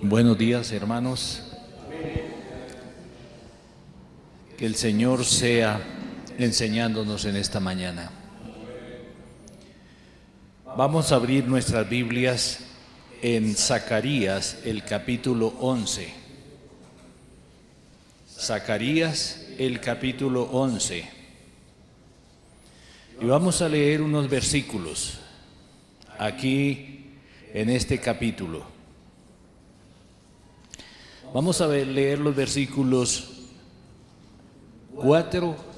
Buenos días, hermanos. Que el Señor sea enseñándonos en esta mañana. Vamos a abrir nuestras Biblias en Zacarías, el capítulo 11. Zacarías, el capítulo 11. Y vamos a leer unos versículos aquí en este capítulo. Vamos a leer los versículos 4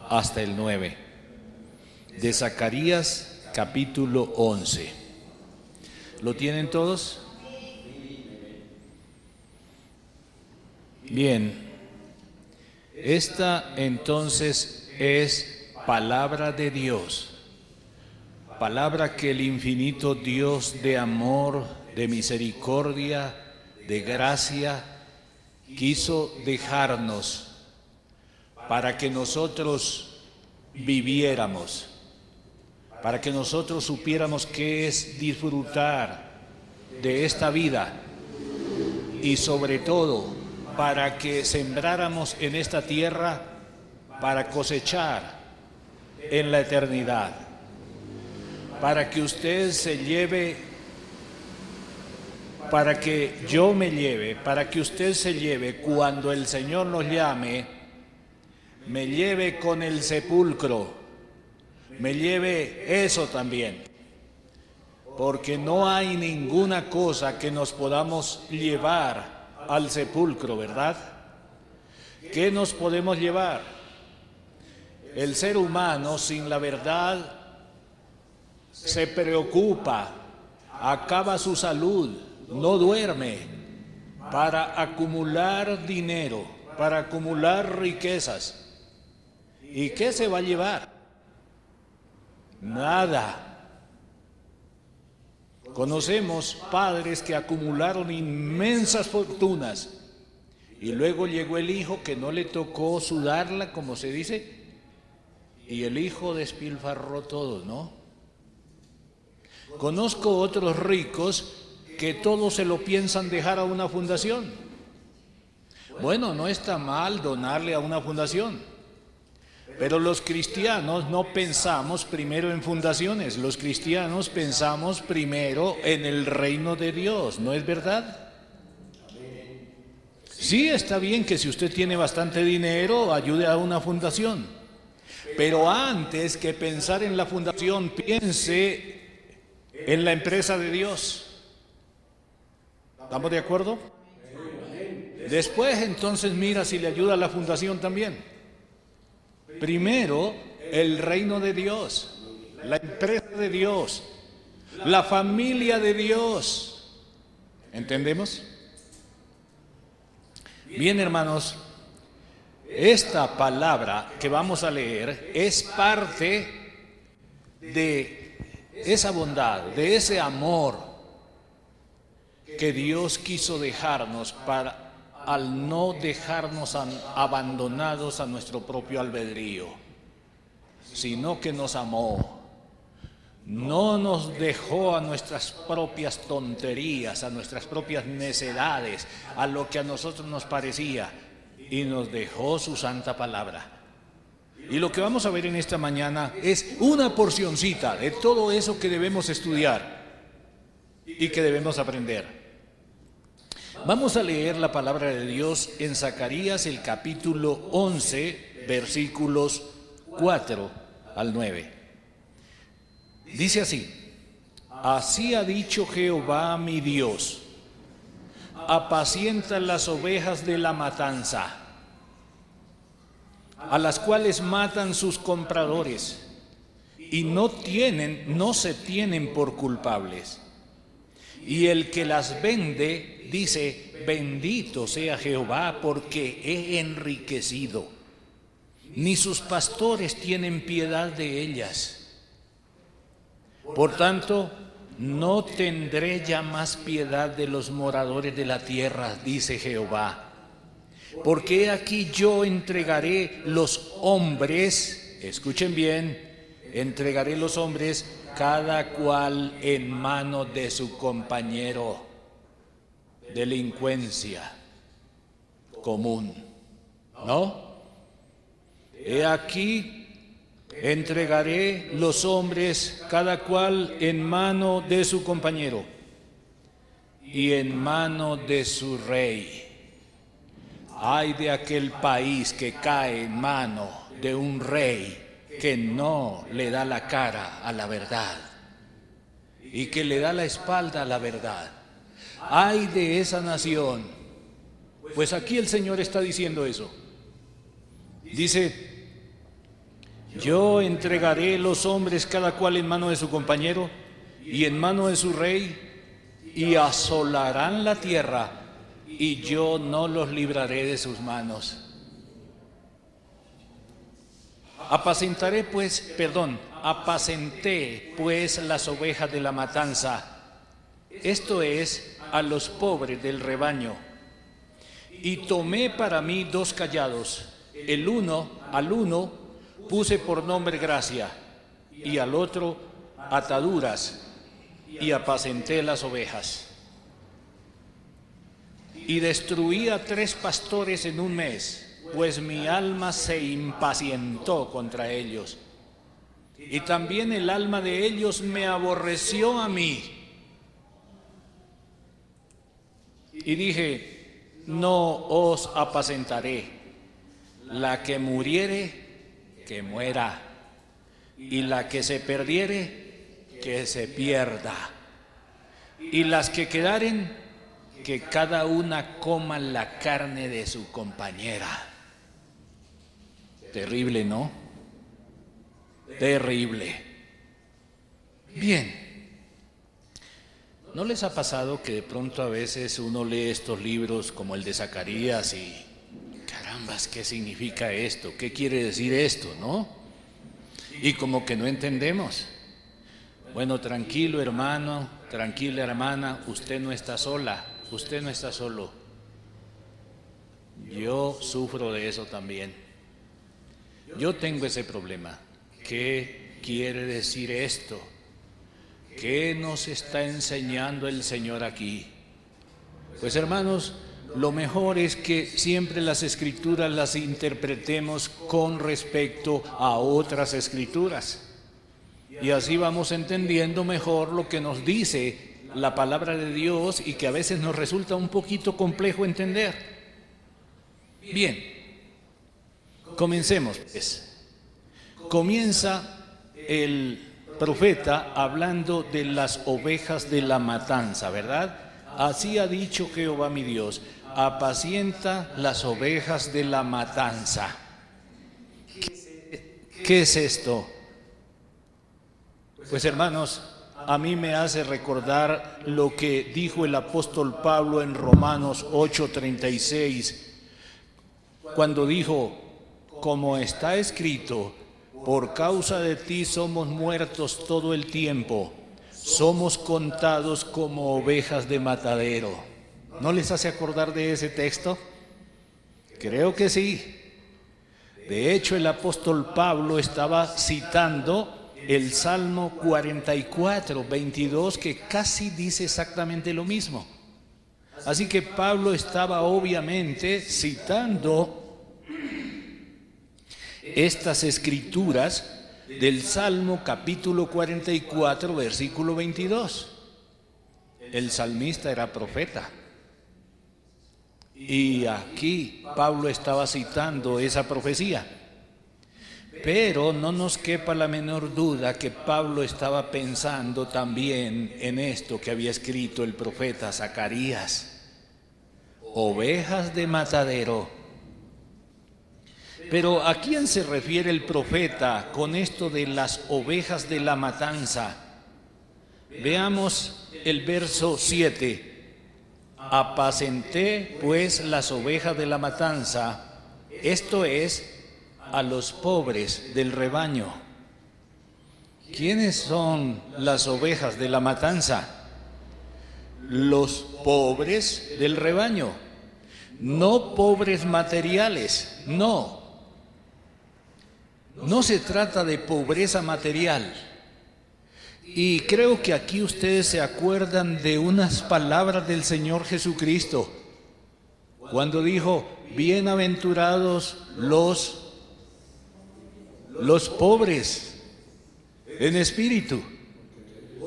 hasta el 9 de Zacarías capítulo 11. ¿Lo tienen todos? Bien. Esta entonces es palabra de Dios, palabra que el infinito Dios de amor, de misericordia, de gracia, quiso dejarnos para que nosotros viviéramos, para que nosotros supiéramos qué es disfrutar de esta vida y sobre todo para que sembráramos en esta tierra para cosechar en la eternidad, para que usted se lleve, para que yo me lleve, para que usted se lleve cuando el Señor nos llame, me lleve con el sepulcro, me lleve eso también, porque no hay ninguna cosa que nos podamos llevar al sepulcro, ¿verdad? ¿Qué nos podemos llevar? El ser humano sin la verdad se preocupa, acaba su salud, no duerme para acumular dinero, para acumular riquezas. ¿Y qué se va a llevar? Nada. Conocemos padres que acumularon inmensas fortunas y luego llegó el hijo que no le tocó sudarla, como se dice, y el hijo despilfarró todo, ¿no? Conozco otros ricos que todos se lo piensan dejar a una fundación. Bueno, no está mal donarle a una fundación, pero los cristianos no pensamos primero en fundaciones, los cristianos pensamos primero en el reino de Dios, ¿no es verdad? Sí, está bien que si usted tiene bastante dinero, ayude a una fundación, pero antes que pensar en la fundación, piense en la empresa de Dios. ¿Estamos de acuerdo? Después entonces mira si le ayuda a la fundación también. Primero el reino de Dios, la empresa de Dios, la familia de Dios. ¿Entendemos? Bien, hermanos, esta palabra que vamos a leer es parte de esa bondad, de ese amor que Dios quiso dejarnos para, al no dejarnos abandonados a nuestro propio albedrío, sino que nos amó, no nos dejó a nuestras propias tonterías, a nuestras propias necedades, a lo que a nosotros nos parecía, y nos dejó su santa palabra. Y lo que vamos a ver en esta mañana es una porcioncita de todo eso que debemos estudiar y que debemos aprender. Vamos a leer la palabra de Dios en Zacarías, el capítulo 11, versículos 4 al 9. Dice así: así ha dicho Jehová mi Dios, apacienta las ovejas de la matanza, a las cuales matan sus compradores, y no se tienen por culpables. Y el que las vende dice: bendito sea Jehová, porque he enriquecido. ni sus pastores tienen piedad de ellas. Por tanto, no tendré ya más piedad de los moradores de la tierra, dice Jehová. Porque he aquí yo entregaré los hombres, escuchen bien, entregaré los hombres cada cual en mano de su compañero. Delincuencia común, ¿no? He aquí entregaré los hombres cada cual en mano de su compañero y en mano de su rey. Ay de aquel país que cae en mano de un rey que no le da la cara a la verdad y que le da la espalda a la verdad. Ay de esa nación. Pues aquí el Señor está diciendo eso. Dice: yo entregaré los hombres cada cual en mano de su compañero y en mano de su rey, y asolarán la tierra, y yo no los libraré de sus manos. Apacenté pues las ovejas de la matanza, esto es, a los pobres del rebaño, y tomé para mí 2 callados, al uno puse por nombre gracia, y al otro ataduras, y apacenté las ovejas. Y destruí a 3 pastores en un mes, pues mi alma se impacientó contra ellos. Y también el alma de ellos me aborreció a mí. Y dije: no os apacentaré. La que muriere, que muera. Y la que se perdiere, que se pierda. Y las que quedaren, que cada una coma la carne de su compañera. Terrible, ¿no? Terrible. Bien. ¿No les ha pasado que de pronto a veces uno lee estos libros como el de Zacarías y carambas, ¿qué significa esto? ¿Qué quiere decir esto, no? Y como que no entendemos. Bueno, tranquilo hermano, tranquila hermana, usted no está sola, usted no está solo. Yo sufro de eso también. Yo tengo ese problema. ¿Qué quiere decir esto? ¿Qué nos está enseñando el Señor aquí? Pues hermanos, lo mejor es que siempre las escrituras las interpretemos con respecto a otras escrituras. Y así vamos entendiendo mejor lo que nos dice la palabra de Dios y que a veces nos resulta un poquito complejo entender. Bien, comencemos pues. Comienza el profeta hablando de las ovejas de la matanza, ¿verdad? Así ha dicho Jehová mi Dios: apacienta las ovejas de la matanza. ¿Qué es esto? Pues hermanos, a mí me hace recordar lo que dijo el apóstol Pablo en Romanos 8:36, cuando dijo: como está escrito, por causa de ti somos muertos todo el tiempo, somos contados como ovejas de matadero. ¿No les hace acordar de ese texto? Creo que sí. De hecho, el apóstol Pablo estaba citando el Salmo 44:22, que casi dice exactamente lo mismo. Así que Pablo estaba obviamente citando estas escrituras del Salmo capítulo 44, versículo 22. El salmista era profeta. Y aquí Pablo estaba citando esa profecía. Pero no nos quepa la menor duda que Pablo estaba pensando también en esto que había escrito el profeta Zacarías: ovejas de matadero. Pero ¿a quién se refiere el profeta con esto de las ovejas de la matanza? Veamos el verso 7. Apacenté pues las ovejas de la matanza, esto es, a los pobres del rebaño. ¿Quiénes son las ovejas de la matanza? Los pobres del rebaño. No pobres materiales, no. No se trata de pobreza material. Y creo que aquí ustedes se acuerdan de unas palabras del Señor Jesucristo, cuando dijo: bienaventurados los pobres en espíritu,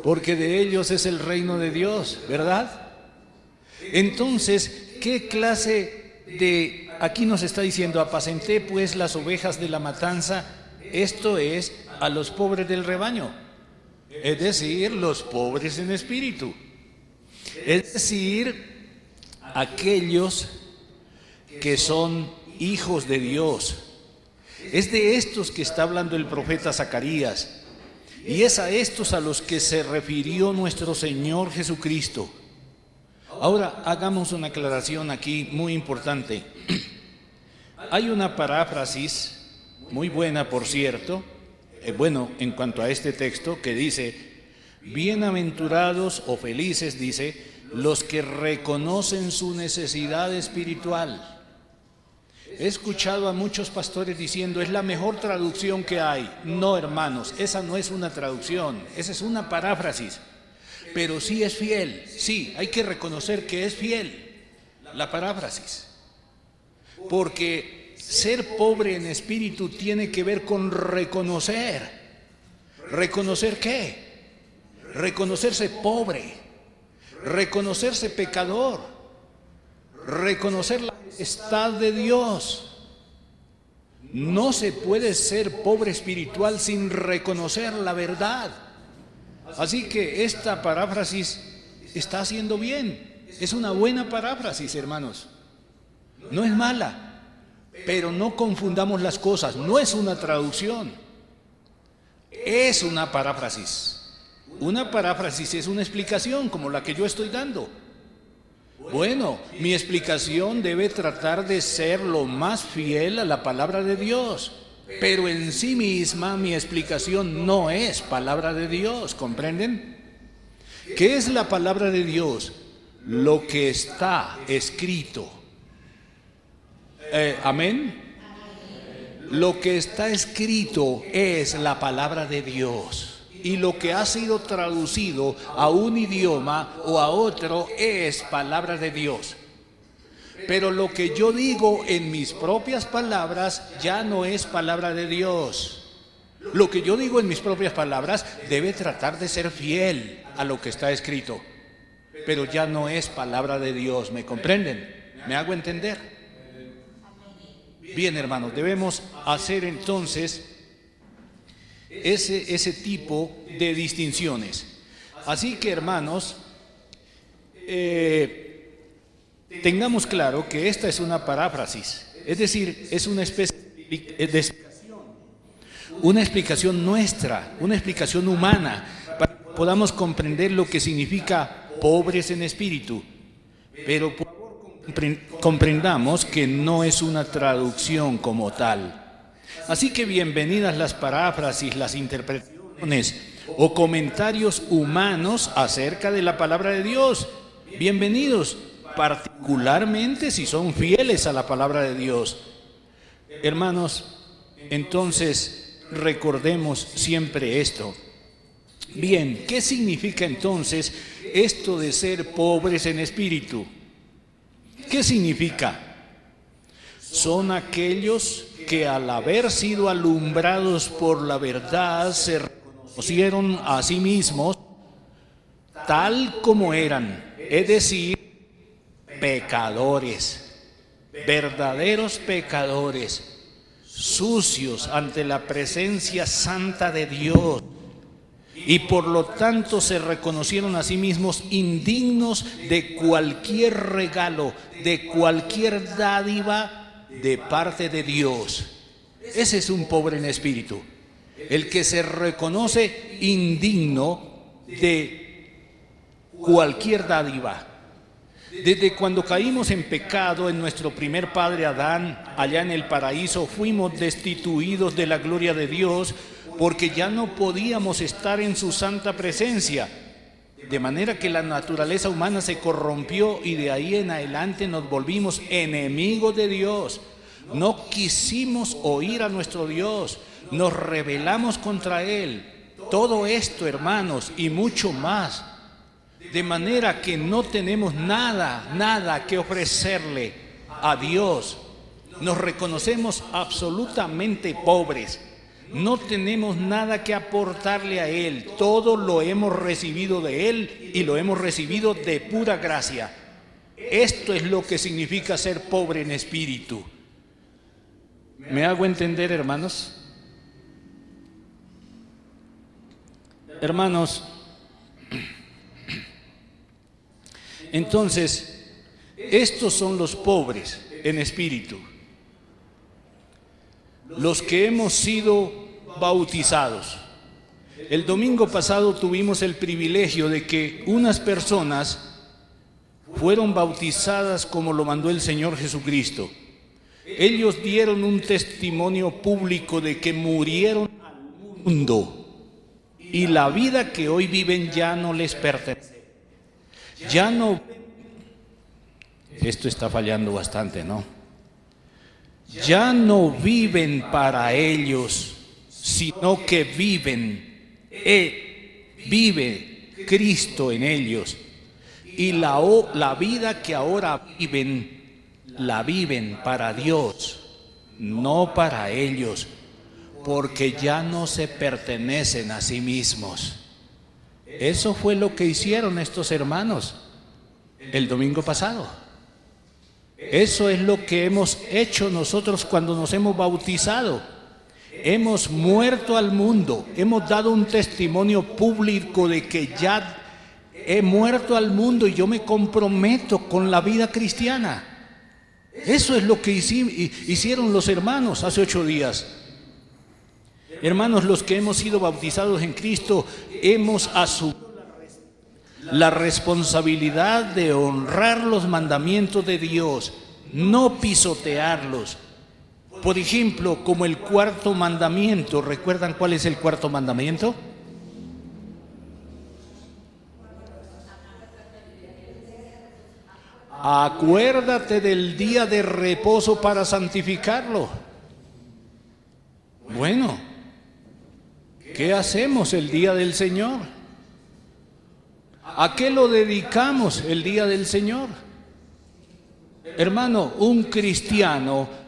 porque de ellos es el reino de Dios, ¿verdad? Entonces, ¿qué clase de... Aquí nos está diciendo: apacenté pues las ovejas de la matanza, esto es, a los pobres del rebaño, es decir, los pobres en espíritu, es decir, aquellos que son hijos de Dios. Es de estos que está hablando el profeta Zacarías, y es a estos a los que se refirió nuestro Señor Jesucristo. Ahora hagamos una aclaración aquí muy importante. Hay una paráfrasis muy buena, por cierto, en cuanto a este texto, que dice: bienaventurados o felices, dice, los que reconocen su necesidad espiritual. He escuchado a muchos pastores diciendo: es la mejor traducción que hay. No, hermanos, esa no es una traducción, esa es una paráfrasis. Pero sí es fiel, sí, hay que reconocer que es fiel la paráfrasis. Porque ser pobre en espíritu tiene que ver con reconocer. ¿Reconocer qué? Reconocerse pobre, reconocerse pecador, reconocer la majestad de Dios. No se puede ser pobre espiritual sin reconocer la verdad. Así que esta paráfrasis está haciendo bien. Es una buena paráfrasis, hermanos. No es mala, pero no confundamos las cosas. No es una traducción, es una paráfrasis. Una paráfrasis es una explicación como la que yo estoy dando. Bueno, mi explicación debe tratar de ser lo más fiel a la palabra de Dios, pero en sí misma mi explicación no es palabra de Dios, ¿comprenden? ¿Qué es la palabra de Dios? Lo que está escrito. ¿Amén? Lo que está escrito es la palabra de Dios. Y lo que ha sido traducido a un idioma o a otro es palabra de Dios. Pero lo que yo digo en mis propias palabras ya no es palabra de Dios. Lo que yo digo en mis propias palabras debe tratar de ser fiel a lo que está escrito, pero ya no es palabra de Dios. ¿Me comprenden? ¿Me hago entender? Bien, hermanos, debemos hacer entonces ese tipo de distinciones. Así que, hermanos, tengamos claro que esta es una paráfrasis, es decir, es una especie de explicación, una explicación nuestra, una explicación humana, para que podamos comprender lo que significa pobres en espíritu. Pero por favor comprendamos que no es una traducción como tal. Así que bienvenidas las paráfrasis, las interpretaciones o comentarios humanos acerca de la palabra de Dios. Bienvenidos, particularmente si son fieles a la palabra de Dios. Hermanos, entonces recordemos siempre esto. Bien, ¿qué significa entonces esto de ser pobres en espíritu? ¿Qué significa? Son aquellos que al haber sido alumbrados por la verdad se reconocieron a sí mismos tal como eran, es decir, pecadores, verdaderos pecadores, sucios ante la presencia santa de Dios, y por lo tanto se reconocieron a sí mismos indignos de cualquier regalo, de cualquier dádiva de parte de Dios. Ese es un pobre en espíritu, el que se reconoce indigno de cualquier dádiva. Desde cuando caímos en pecado en nuestro primer padre Adán, allá en el paraíso, fuimos destituidos de la gloria de Dios porque ya no podíamos estar en su santa presencia. De manera que la naturaleza humana se corrompió y de ahí en adelante nos volvimos enemigos de Dios. No quisimos oír a nuestro Dios, nos rebelamos contra Él. Todo esto, hermanos, y mucho más. De manera que no tenemos nada que ofrecerle a Dios. Nos reconocemos absolutamente pobres. No tenemos nada que aportarle a Él. Todo lo hemos recibido de Él y lo hemos recibido de pura gracia. Esto es lo que significa ser pobre en espíritu. ¿Me hago entender, hermanos? Hermanos, entonces, estos son los pobres en espíritu, los que hemos sido bautizados. El domingo pasado tuvimos el privilegio de que unas personas fueron bautizadas como lo mandó el Señor Jesucristo. Ellos dieron un testimonio público de que murieron al mundo y la vida que hoy viven ya no les pertenece. Ya no, esto está fallando bastante, ¿no? Ya no viven para ellos, sino que vive Cristo en ellos. Y la vida que ahora viven, la viven para Dios, no para ellos, porque ya no se pertenecen a sí mismos. Eso fue lo que hicieron estos hermanos el domingo pasado. Eso es lo que hemos hecho nosotros cuando nos hemos bautizado. Hemos muerto al mundo, hemos dado un testimonio público de que ya he muerto al mundo y yo me comprometo con la vida cristiana. Eso es lo que hicieron los hermanos hace 8 días. Hermanos, los que hemos sido bautizados en Cristo, hemos asumido la responsabilidad de honrar los mandamientos de Dios, no pisotearlos. Por ejemplo, como el 4.º mandamiento. ¿Recuerdan cuál es el 4.º mandamiento? Acuérdate del día de reposo para santificarlo. Bueno, ¿qué hacemos el día del Señor? ¿A qué lo dedicamos el día del Señor? Hermano, un cristiano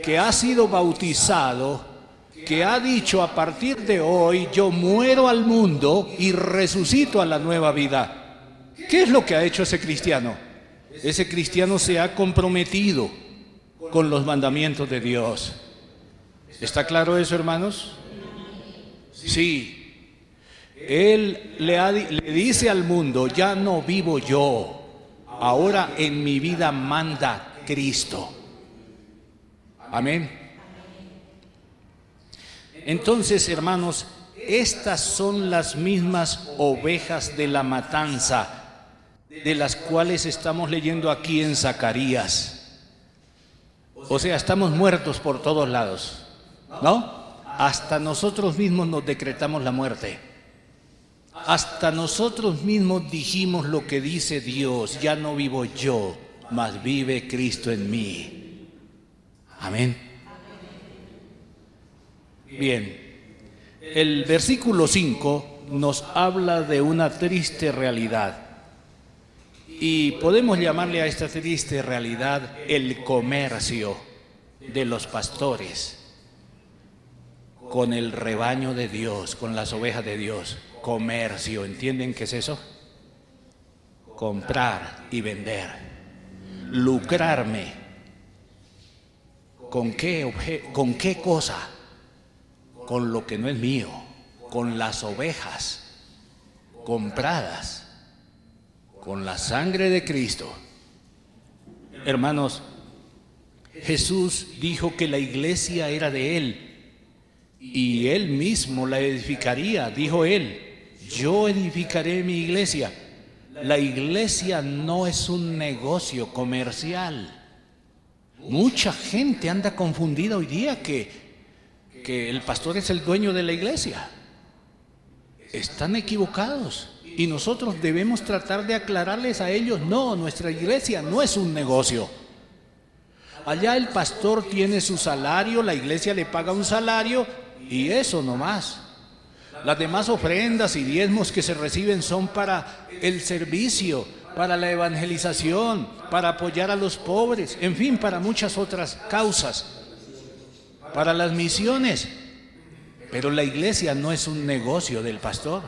que ha sido bautizado, que ha dicho a partir de hoy yo muero al mundo y resucito a la nueva vida. ¿Qué es lo que ha hecho ese cristiano? Ese cristiano se ha comprometido con los mandamientos de Dios. ¿Está claro eso, hermanos? Sí. Él le dice al mundo, ya no vivo yo, ahora en mi vida manda Cristo. Amén. Entonces, hermanos, estas son las mismas ovejas de la matanza de las cuales estamos leyendo aquí en Zacarías. O sea, estamos muertos por todos lados, ¿no? Hasta nosotros mismos nos decretamos la muerte. Hasta nosotros mismos dijimos lo que dice Dios, ya no vivo yo, mas vive Cristo en mí. Amén. Bien, el versículo 5 nos habla de una triste realidad. Y podemos llamarle a esta triste realidad el comercio de los pastores con el rebaño de Dios, con las ovejas de Dios. Comercio, ¿entienden qué es eso? Comprar y vender, lucrarme. ¿Con qué cosa? Con lo que no es mío, con las ovejas compradas, con la sangre de Cristo. Hermanos, Jesús dijo que la iglesia era de Él y Él mismo la edificaría. Dijo Él, yo edificaré mi iglesia, la iglesia no es un negocio comercial. Mucha gente anda confundida hoy día que el pastor es el dueño de la iglesia. Están equivocados y nosotros debemos tratar de aclararles a ellos: no, nuestra iglesia no es un negocio. Allá el pastor tiene su salario, la iglesia le paga un salario y eso nomás. Las demás ofrendas y diezmos que se reciben son para el servicio, para la evangelización, para apoyar a los pobres, en fin, para muchas otras causas, para las misiones. Pero la iglesia no es un negocio del pastor.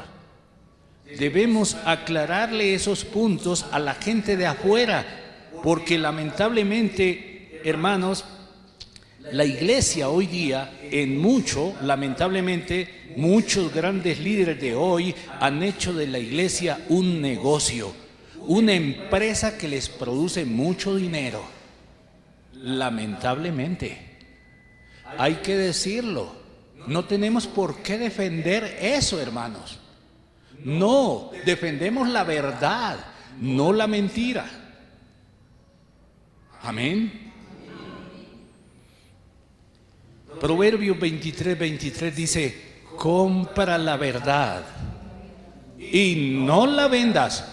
Debemos aclararle esos puntos a la gente de afuera, porque lamentablemente, hermanos, la iglesia hoy día, lamentablemente, muchos grandes líderes de hoy han hecho de la iglesia un negocio, una empresa que les produce mucho dinero. Lamentablemente, hay que decirlo. No tenemos por qué defender eso, hermanos. No, defendemos la verdad, no la mentira. Amén. Proverbios 23:23 dice: compra la verdad y no la vendas.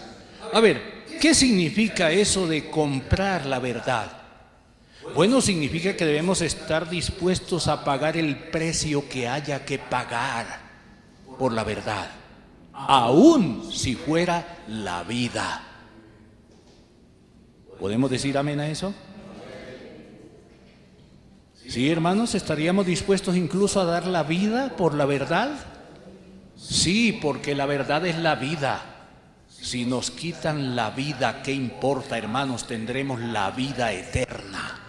A ver, ¿qué significa eso de comprar la verdad? Bueno, significa que debemos estar dispuestos a pagar el precio que haya que pagar por la verdad, aun si fuera la vida. ¿Podemos decir amén a eso? Sí, hermanos, ¿estaríamos dispuestos incluso a dar la vida por la verdad? Sí, porque la verdad es la vida. Si nos quitan la vida, ¿qué importa, hermanos? Tendremos la vida eterna.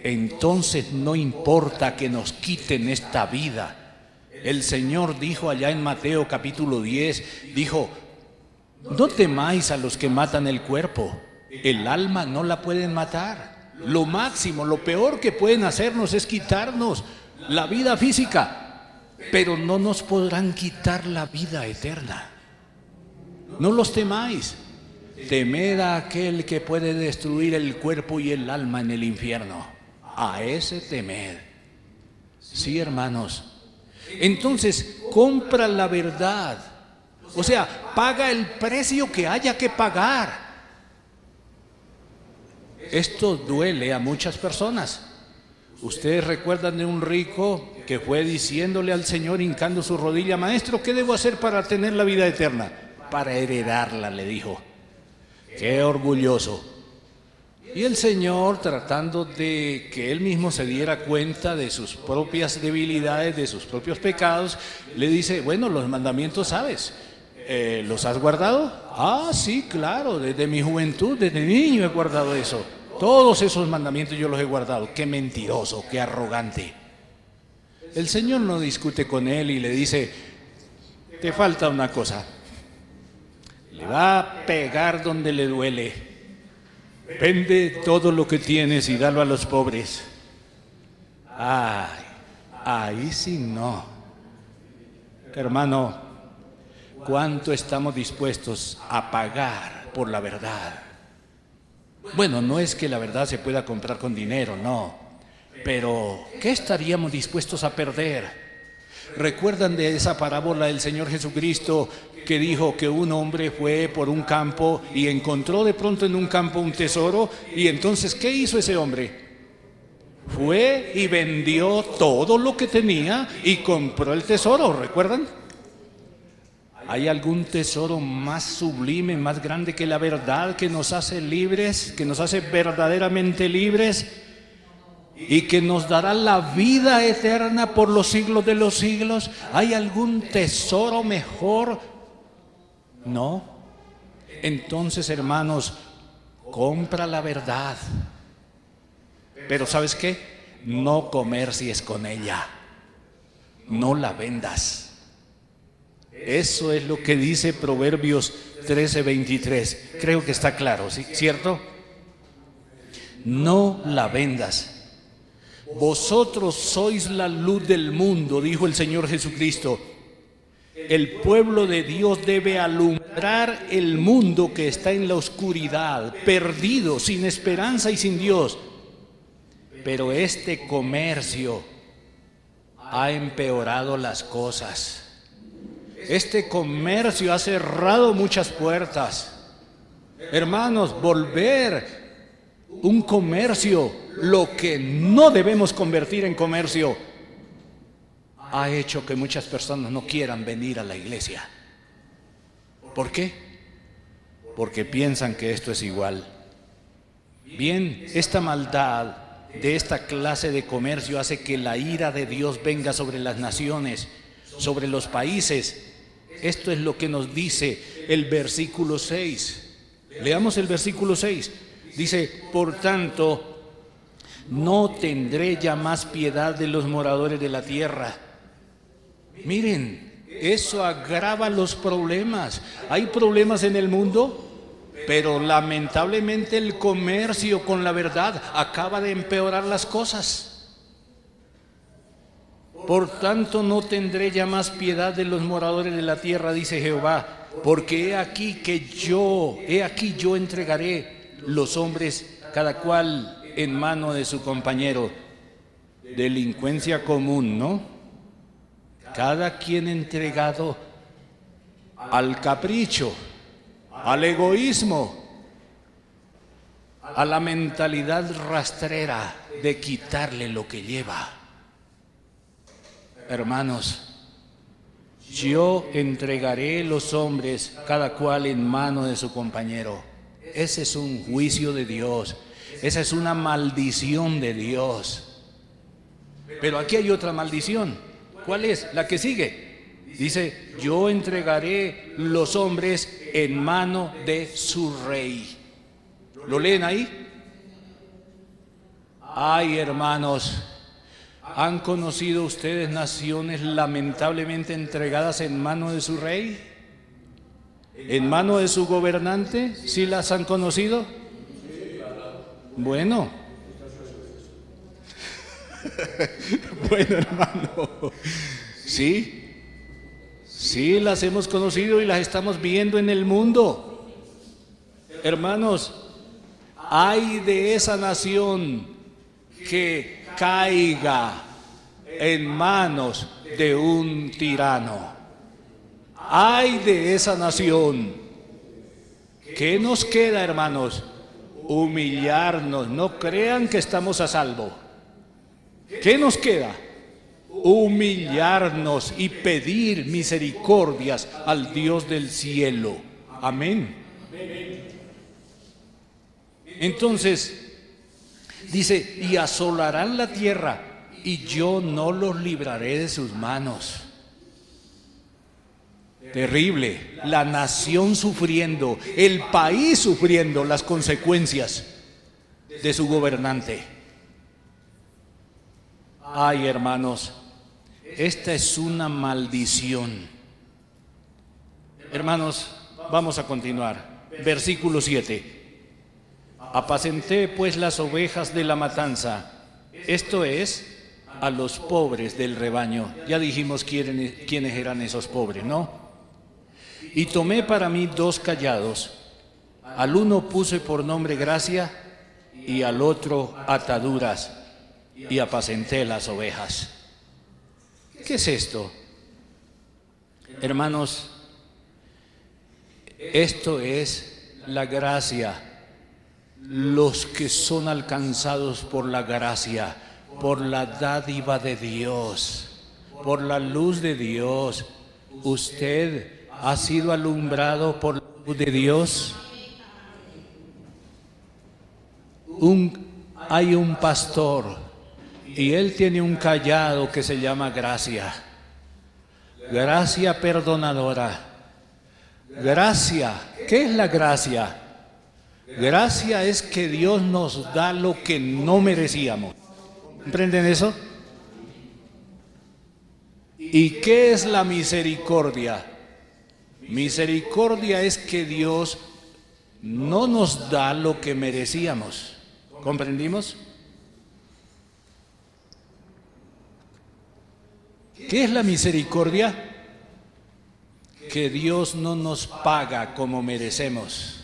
Entonces no importa que nos quiten esta vida. El Señor dijo allá en Mateo capítulo 10, dijo: no temáis a los que matan el cuerpo, el alma no la pueden matar. Lo máximo, lo peor que pueden hacernos es quitarnos la vida física, pero no nos podrán quitar la vida eterna. No los temáis. Temed a aquel que puede destruir el cuerpo y el alma en el infierno. A ese temed. Sí, hermanos. Entonces, compra la verdad. O sea, paga el precio que haya que pagar. Esto duele a muchas personas. Ustedes recuerdan de un rico que fue diciéndole al Señor, hincando su rodilla: maestro, ¿qué debo hacer para tener la vida eterna? Para heredarla, le dijo. Qué orgulloso. Y el Señor, tratando de que él mismo se diera cuenta de sus propias debilidades, de sus propios pecados, le dice: bueno, los mandamientos sabes, ¿los has guardado? Ah, sí, claro, desde mi juventud, desde niño he guardado eso. Todos esos mandamientos yo los he guardado. Qué mentiroso, qué arrogante. El Señor no discute con él y le dice: te falta una cosa. Le va a pegar donde le duele. Vende todo lo que tienes y dalo a los pobres. Ay, ahí sí no. Hermano, ¿cuánto estamos dispuestos a pagar por la verdad? Bueno, no es que la verdad se pueda comprar con dinero, no. Pero, ¿qué estaríamos dispuestos a perder? ¿Recuerdan de esa parábola del Señor Jesucristo que dijo que un hombre fue por un campo y encontró de pronto en un campo un tesoro? Y entonces, ¿qué hizo ese hombre? Fue y vendió todo lo que tenía y compró el tesoro, ¿recuerdan? ¿Hay algún tesoro más sublime, más grande que la verdad, que nos hace libres, que nos hace verdaderamente libres y que nos dará la vida eterna por los siglos de los siglos? ¿Hay algún tesoro mejor? No. Entonces, hermanos, compra la verdad. Pero ¿sabes qué? No comercies con ella. No la vendas. Eso es lo que dice Proverbios 13:23. Creo que está claro, ¿sí? ¿Cierto? No la vendas. Vosotros sois la luz del mundo, dijo el Señor Jesucristo. El pueblo de Dios debe alumbrar alumbrar el mundo que está en la oscuridad, perdido, sin esperanza y sin Dios. Pero este comercio ha empeorado las cosas. Este comercio ha cerrado muchas puertas. Hermanos, volver un comercio, lo que no debemos convertir en comercio, ha hecho que muchas personas no quieran venir a la iglesia. ¿Por qué? Porque piensan que esto es igual. Bien, esta maldad de esta clase de comercio hace que la ira de Dios venga sobre las naciones, sobre los países. Esto es lo que nos dice el versículo 6. Leamos el versículo 6. Dice: por tanto, no tendré ya más piedad de los moradores de la tierra. Miren, eso agrava los problemas. Hay problemas en el mundo, pero lamentablemente el comercio con la verdad acaba de empeorar las cosas. Por tanto, no tendré ya más piedad de los moradores de la tierra, dice Jehová, porque he aquí yo entregaré los hombres, cada cual en mano de su compañero. Delincuencia común, ¿no? Cada quien entregado al capricho, al egoísmo, a la mentalidad rastrera de quitarle lo que lleva. Hermanos, yo entregaré los hombres, cada cual en mano de su compañero. Ese es un juicio de Dios. Esa es una maldición de Dios. Pero aquí hay otra maldición. ¿Cuál es? La que sigue. Dice: yo entregaré los hombres en mano de su rey. ¿Lo leen ahí? Ay, hermanos, ¿han conocido ustedes naciones lamentablemente entregadas en mano de su rey? ¿En mano de su gobernante? ¿Sí las han conocido? Bueno. Bueno, hermano, sí las hemos conocido y las estamos viendo en el mundo. Hermanos, ay de esa nación que caiga en manos de un tirano. Ay de esa nación. ¿Qué nos queda, hermanos? Humillarnos. No crean que estamos a salvo. ¿Qué nos queda? Humillarnos y pedir misericordias al Dios del cielo. Amén. Entonces, dice: y asolarán la tierra, y yo no los libraré de sus manos. Terrible, la nación sufriendo, el país sufriendo las consecuencias de su gobernante. Ay, hermanos, esta es una maldición. Hermanos, vamos a continuar. Versículo 7. Apacenté pues las ovejas de la matanza, esto es, a los pobres del rebaño. Ya dijimos quiénes eran esos pobres, ¿no? Y tomé para mí 2 callados. Al uno puse por nombre gracia y al otro ataduras. Y apacenté las ovejas. ¿Qué es esto? Hermanos, esto es la gracia. Los que son alcanzados por la gracia, por la dádiva de Dios, por la luz de Dios. ¿Usted ha sido alumbrado por la luz de Dios? Hay un pastor y él tiene un callado que se llama gracia. Gracia perdonadora. Gracia. ¿Qué es la gracia? Gracia es que Dios nos da lo que no merecíamos. ¿Comprenden eso? ¿Y qué es la misericordia? Misericordia es que Dios no nos da lo que merecíamos. ¿Comprendimos? ¿Qué es la misericordia? que Dios no nos paga como merecemos.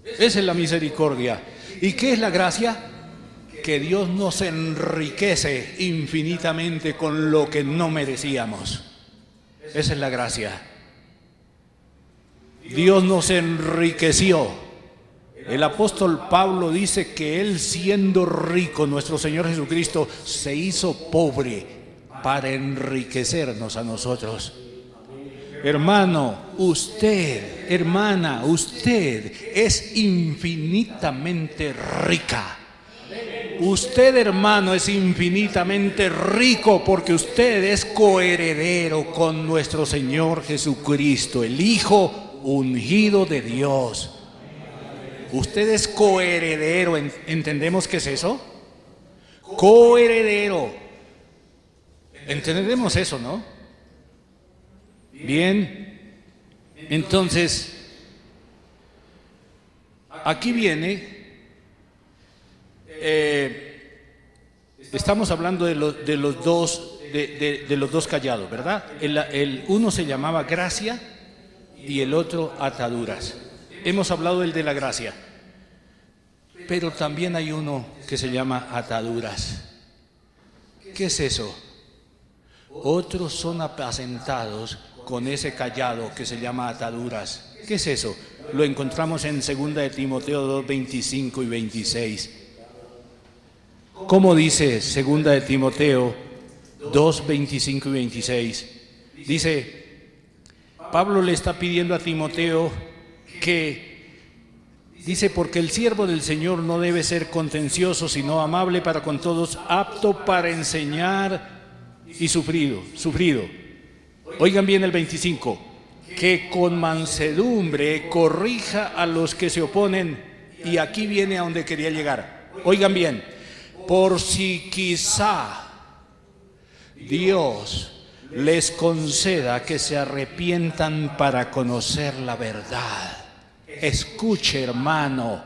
Esa es la misericordia. ¿Y qué es la gracia? Que Dios nos enriquece infinitamente con lo que no merecíamos. Esa es la gracia. Dios nos enriqueció. El apóstol Pablo dice que Él, siendo rico, nuestro Señor Jesucristo, se hizo pobre para enriquecernos a nosotros. Hermano, usted, hermana, usted es infinitamente rica. Usted, hermano, es infinitamente rico porque usted es coheredero con nuestro Señor Jesucristo, el Hijo ungido de Dios. Usted es coheredero. ¿Entendemos qué es eso? Coheredero. Entendemos eso, ¿no? Bien. Entonces, aquí viene, estamos hablando de los dos callados, ¿verdad? El uno se llamaba gracia y el otro ataduras. Hemos hablado del de la gracia, pero también hay uno que se llama ataduras. ¿Qué es eso? Otros son apacentados con ese callado que se llama ataduras. ¿Qué es eso? Lo encontramos en 2 de Timoteo 2, 25 y 26. ¿Cómo dice 2 de Timoteo 2, 25 y 26? Dice, Pablo le está pidiendo a Timoteo dice, porque el siervo del Señor no debe ser contencioso, sino amable para con todos, apto para enseñar y sufrido. Oigan bien el 25, que con mansedumbre corrija a los que se oponen, y aquí viene a donde quería llegar. Oigan bien, por si quizá Dios les conceda que se arrepientan para conocer la verdad. Escuche, hermano,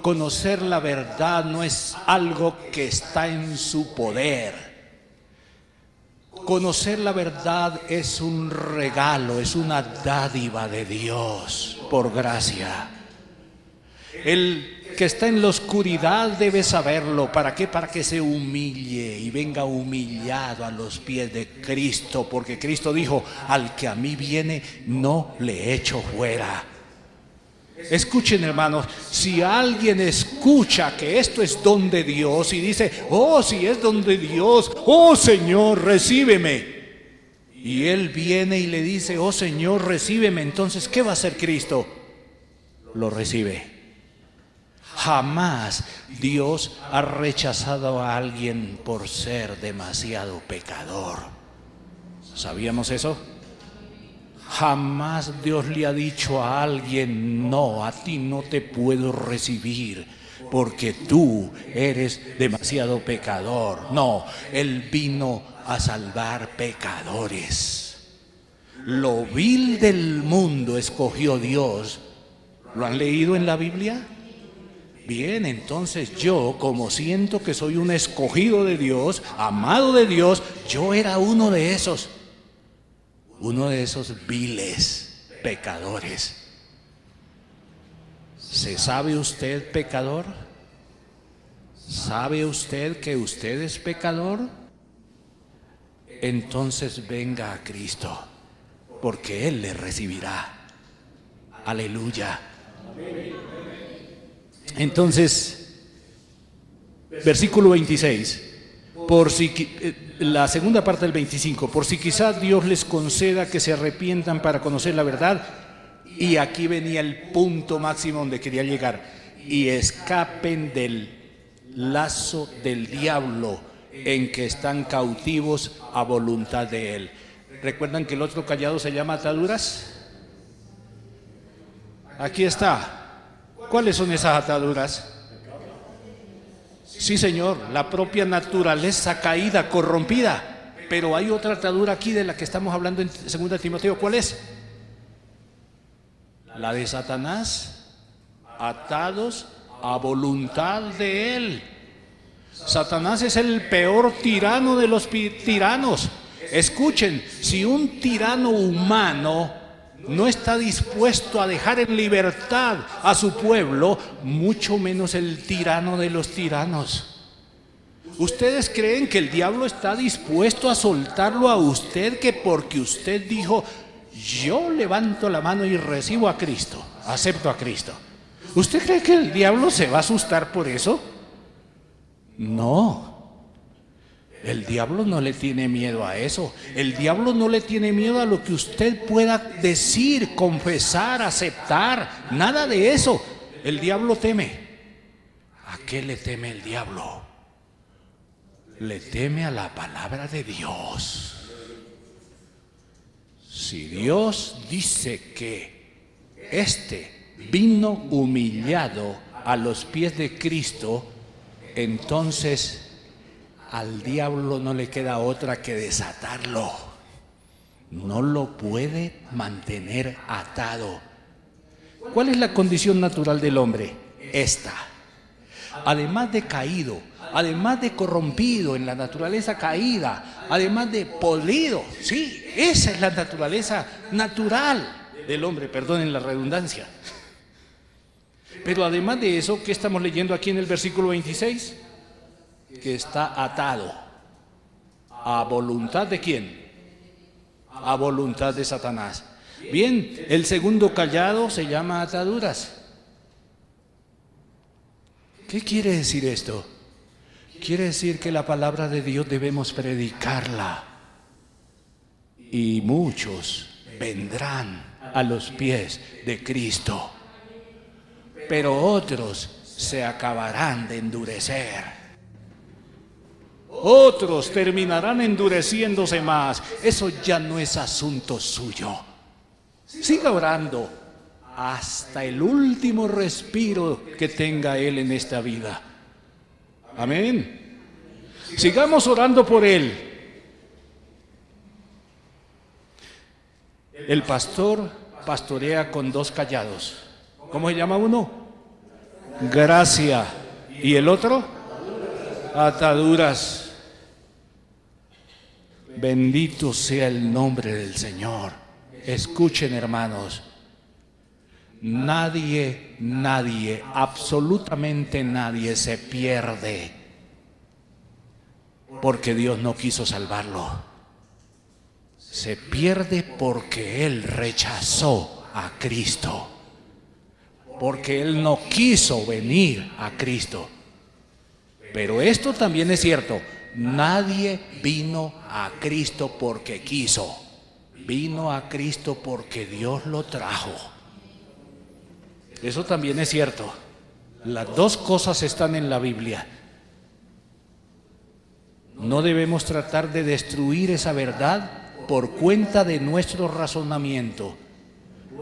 conocer la verdad no es algo que está en su poder. Conocer la verdad es un regalo, es una dádiva de Dios por gracia. El que está en la oscuridad debe saberlo. ¿Para qué? Para que se humille y venga humillado a los pies de Cristo, porque Cristo dijo, al que a mí viene no le echo fuera. Escuchen, hermanos, si alguien escucha que esto es don de Dios y dice, oh, si es don de Dios, oh Señor, recíbeme, y él viene y le dice, oh Señor, recíbeme, entonces ¿qué va a hacer Cristo? Lo recibe. Jamás Dios ha rechazado a alguien por ser demasiado pecador. ¿Sabíamos eso? Jamás Dios le ha dicho a alguien, no, a ti no te puedo recibir porque tú eres demasiado pecador. No, Él vino a salvar pecadores. Lo vil del mundo escogió Dios. ¿Lo han leído en la Biblia? Bien, entonces yo, como siento que soy un escogido de Dios, amado de Dios, yo era uno de esos viles pecadores. ¿Se sabe usted pecador? ¿Sabe usted que usted es pecador? Entonces venga a Cristo, porque Él le recibirá. Aleluya. Entonces, versículo 26. La segunda parte del 25, por si quizás Dios les conceda que se arrepientan para conocer la verdad, y aquí venía el punto máximo donde quería llegar, y escapen del lazo del diablo en que están cautivos a voluntad de él. ¿Recuerdan que el otro callado se llama ataduras? Aquí está. ¿Cuáles son esas ataduras? Sí, Señor, la propia naturaleza caída, corrompida. Pero hay otra atadura aquí de la que estamos hablando en 2 Timoteo. ¿Cuál es? La de Satanás, atados a voluntad de él. Satanás es el peor tirano de los tiranos. Escuchen, si un tirano humano no está dispuesto a dejar en libertad a su pueblo, mucho menos el tirano de los tiranos. ¿Ustedes creen que el diablo está dispuesto a soltarlo a usted que porque usted dijo, yo levanto la mano y recibo a Cristo, acepto a Cristo? ¿Usted cree que el diablo se va a asustar por eso? No. El diablo no le tiene miedo a eso. El diablo no le tiene miedo a lo que usted pueda decir, confesar, aceptar. Nada de eso. El diablo teme. ¿A qué le teme el diablo? Le teme a la palabra de Dios. Si Dios dice que este vino humillado a los pies de Cristo, entonces al diablo no le queda otra que desatarlo. No lo puede mantener atado. ¿Cuál es la condición natural del hombre? Esta. Además de caído, además de corrompido en la naturaleza caída, además de podrido, sí, esa es la naturaleza natural del hombre, perdonen la redundancia. Pero además de eso, ¿qué estamos leyendo aquí en el versículo 26? Que está atado. ¿A voluntad de quién? A voluntad de Satanás. Bien, el segundo cayado se llama ataduras. ¿Qué quiere decir esto? Quiere decir que la palabra de Dios debemos predicarla. Y muchos vendrán a los pies de Cristo. Pero otros se acabarán de endurecer. Otros terminarán endureciéndose más. Eso ya no es asunto suyo. Siga orando hasta el último respiro que tenga él en esta vida. Amén. Sigamos orando por él. El pastor pastorea con dos callados. ¿Cómo se llama uno? Gracia. ¿Y el otro? Ataduras. Bendito sea el nombre del Señor. Escuchen, hermanos. Nadie, absolutamente nadie se pierde porque Dios no quiso salvarlo. Se pierde porque Él rechazó a Cristo, porque Él no quiso venir a Cristo. Pero esto también es cierto, nadie vino a Cristo porque quiso, vino a Cristo porque Dios lo trajo. Eso también es cierto. Las dos cosas están en la Biblia. No debemos tratar de destruir esa verdad por cuenta de nuestro razonamiento.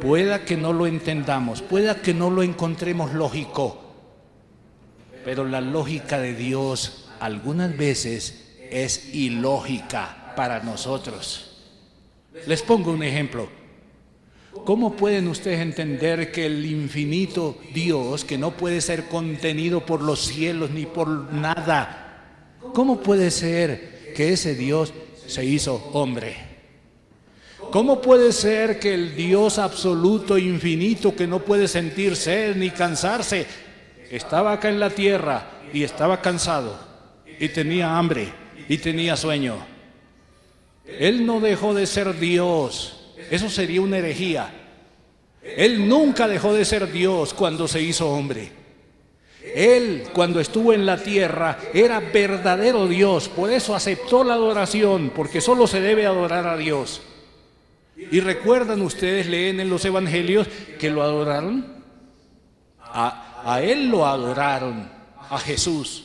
Pueda que no lo entendamos, pueda que no lo encontremos lógico, pero la lógica de Dios algunas veces es ilógica para nosotros. Les pongo un ejemplo. ¿Cómo pueden ustedes entender que el infinito Dios, que no puede ser contenido por los cielos ni por nada, cómo puede ser que ese Dios se hizo hombre? ¿Cómo puede ser que el Dios absoluto, infinito, que no puede sentir sed ni cansarse, estaba acá en la tierra y estaba cansado y tenía hambre y tenía sueño? Él no dejó de ser Dios. Eso sería una herejía. Él nunca dejó de ser Dios cuando se hizo hombre. Él, cuando estuvo en la tierra, era verdadero Dios. Por eso aceptó la adoración, porque solo se debe adorar a Dios. Y recuerdan ustedes, leen en los evangelios que lo adoraron. A Él lo adoraron, a Jesús.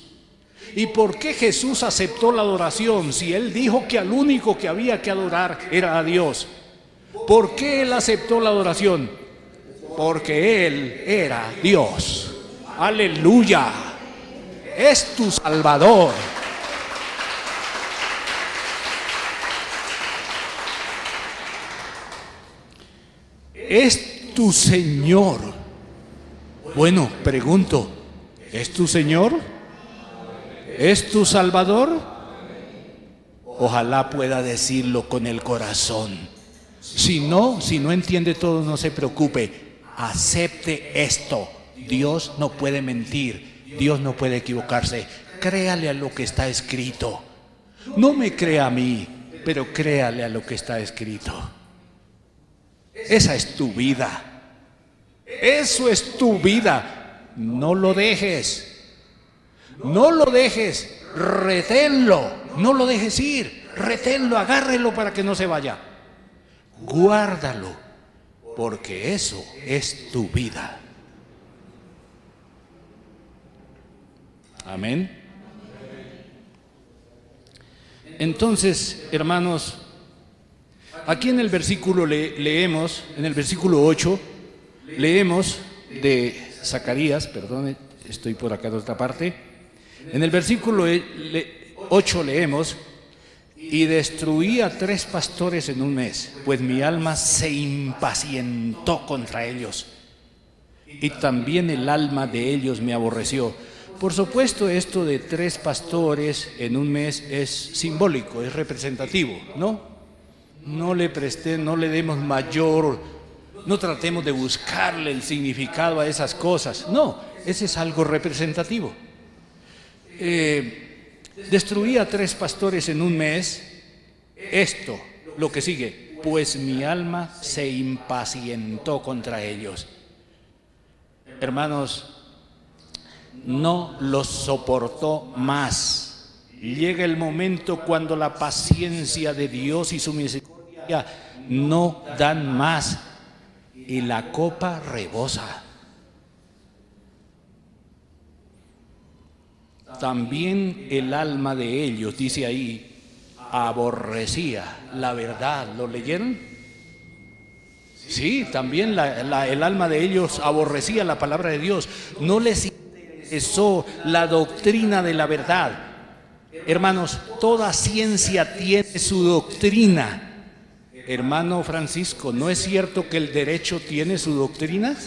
¿Y por qué Jesús aceptó la adoración si Él dijo que al único que había que adorar era a Dios? ¿Por qué Él aceptó la adoración? Porque Él era Dios. ¡Aleluya! Es tu Salvador. Es tu Señor. Bueno, pregunto, ¿es tu Señor? ¿Es tu Salvador? Ojalá pueda decirlo con el corazón. Si no entiende todo, no se preocupe. Acepte esto. Dios no puede mentir. Dios no puede equivocarse. Créale a lo que está escrito. No me crea a mí, pero créale a lo que está escrito. Esa es tu vida. Eso es tu vida. No lo dejes. No lo dejes. Reténlo. No lo dejes ir. Reténlo, agárrelo para que no se vaya. Guárdalo, porque eso es tu vida. Amén. Entonces, hermanos, aquí en el versículo leemos, en el versículo 8, leemos de Zacarías, perdón, estoy por acá de otra parte. En el versículo 8 leemos: y destruí a 3 pastores en un mes, pues mi alma se impacientó contra ellos, y también el alma de ellos me aborreció. Por supuesto, esto de 3 pastores en un mes es simbólico, es representativo, ¿no? No le demos mayor, no tratemos de buscarle el significado a esas cosas. No, ese es algo representativo. Destruí a 3 pastores en un mes. Esto, lo que sigue: pues mi alma se impacientó contra ellos. Hermanos, no los soportó más. Llega el momento cuando la paciencia de Dios y su misericordia no dan más, y la copa rebosa. También el alma de ellos, dice ahí, aborrecía la verdad. ¿Lo leyeron? Sí, también el alma de ellos aborrecía la palabra de Dios. No les interesó la doctrina de la verdad. Hermanos, toda ciencia tiene su doctrina. Hermano Francisco, ¿no es cierto que el derecho tiene su doctrina?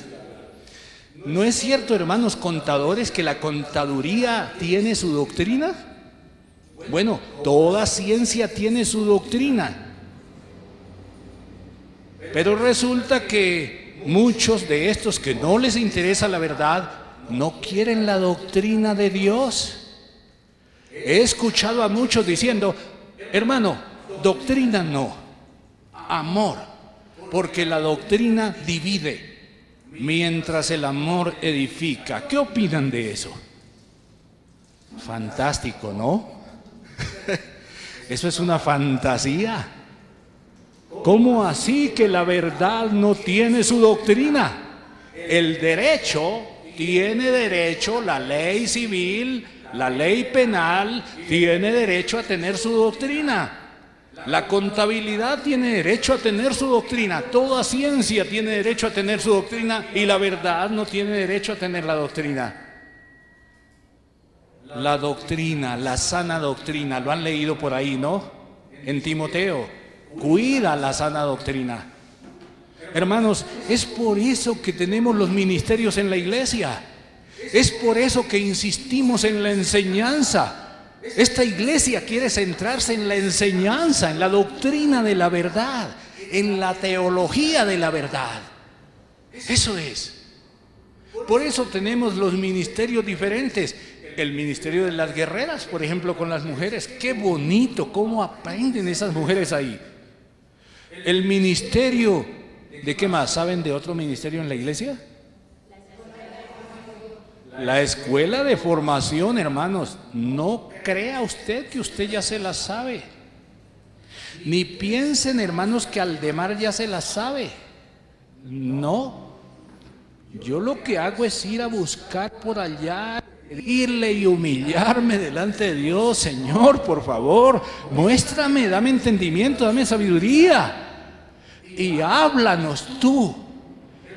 ¿No es cierto, hermanos contadores, que la contaduría tiene su doctrina? Bueno, toda ciencia tiene su doctrina. Pero resulta que muchos de estos que no les interesa la verdad, no quieren la doctrina de Dios. He escuchado a muchos diciendo: hermano, doctrina no, amor, porque la doctrina divide, mientras el amor edifica. ¿Qué opinan de eso? Fantástico, ¿no? Eso es una fantasía. ¿Cómo así que la verdad no tiene su doctrina? El derecho tiene derecho, la ley civil, la ley penal tiene derecho a tener su doctrina. La contabilidad tiene derecho a tener su doctrina. Toda ciencia tiene derecho a tener su doctrina, y la verdad no tiene derecho a tener la doctrina. La doctrina, la sana doctrina, lo han leído por ahí, ¿no? En Timoteo, cuida la sana doctrina. Hermanos, es por eso que tenemos los ministerios en la iglesia. Es por eso que insistimos en la enseñanza. Esta iglesia quiere centrarse en la enseñanza, en la doctrina de la verdad, en la teología de la verdad. Eso es. Por eso tenemos los ministerios diferentes. El ministerio de las guerreras, por ejemplo, con las mujeres. Qué bonito, cómo aprenden esas mujeres ahí. El ministerio, ¿de qué más? ¿Saben de otro ministerio en la iglesia? La escuela de formación, hermanos. No crea usted que usted ya se la sabe. Ni piensen, hermanos, que Aldemar ya se la sabe. No. Yo lo que hago es ir a buscar por allá, pedirle y humillarme delante de Dios. Señor, por favor, muéstrame, dame entendimiento, dame sabiduría. Y háblanos tú.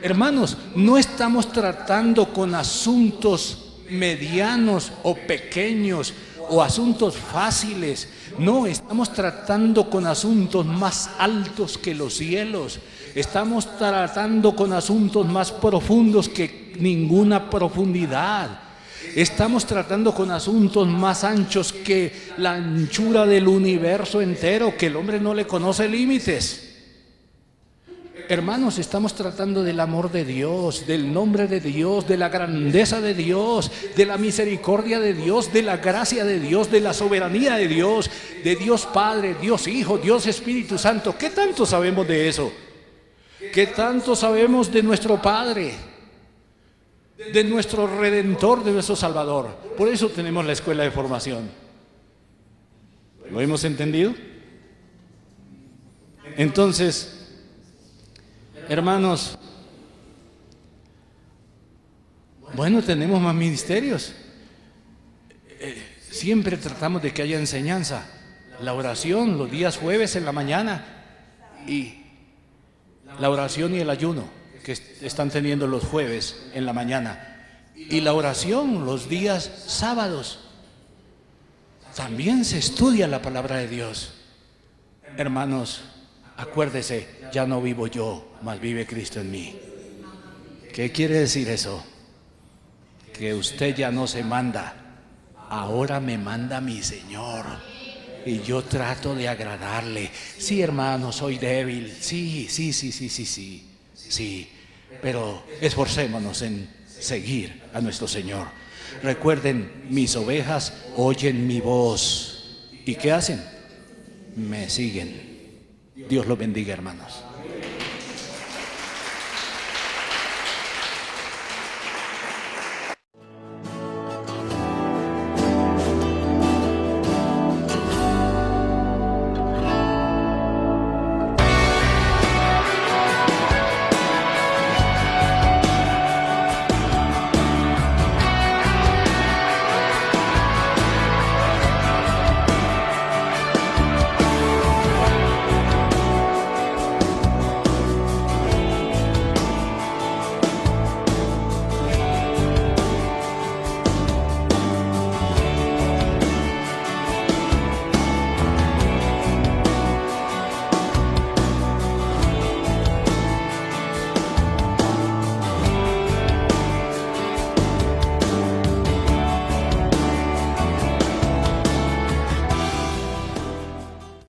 Hermanos, no estamos tratando con asuntos medianos o pequeños o asuntos fáciles. No, estamos tratando con asuntos más altos que los cielos. Estamos tratando con asuntos más profundos que ninguna profundidad. Estamos tratando con asuntos más anchos que la anchura del universo entero, que el hombre no le conoce límites. Hermanos, estamos tratando del amor de Dios, del nombre de Dios, de la grandeza de Dios, de la misericordia de Dios, de la gracia de Dios, de la soberanía de Dios Padre, Dios Hijo, Dios Espíritu Santo. ¿Qué tanto sabemos de eso? ¿Qué tanto sabemos de nuestro Padre, de nuestro Redentor, de nuestro Salvador? Por eso tenemos la escuela de formación. ¿Lo hemos entendido? Entonces, hermanos, bueno, tenemos más ministerios. Siempre tratamos de que haya enseñanza. La oración los días jueves en la mañana y la oración y el ayuno que están teniendo los jueves en la mañana. Y la oración los días sábados. También se estudia la palabra de Dios. Hermanos, acuérdese, ya no vivo yo, mas vive Cristo en mí. ¿Qué quiere decir eso? Que usted ya no se manda, ahora me manda mi Señor. Y yo trato de agradarle. Sí, hermano, soy débil. Sí. Pero esforcémonos en seguir a nuestro Señor. Recuerden, mis ovejas oyen mi voz. ¿Y qué hacen? Me siguen. Dios los bendiga, hermanos.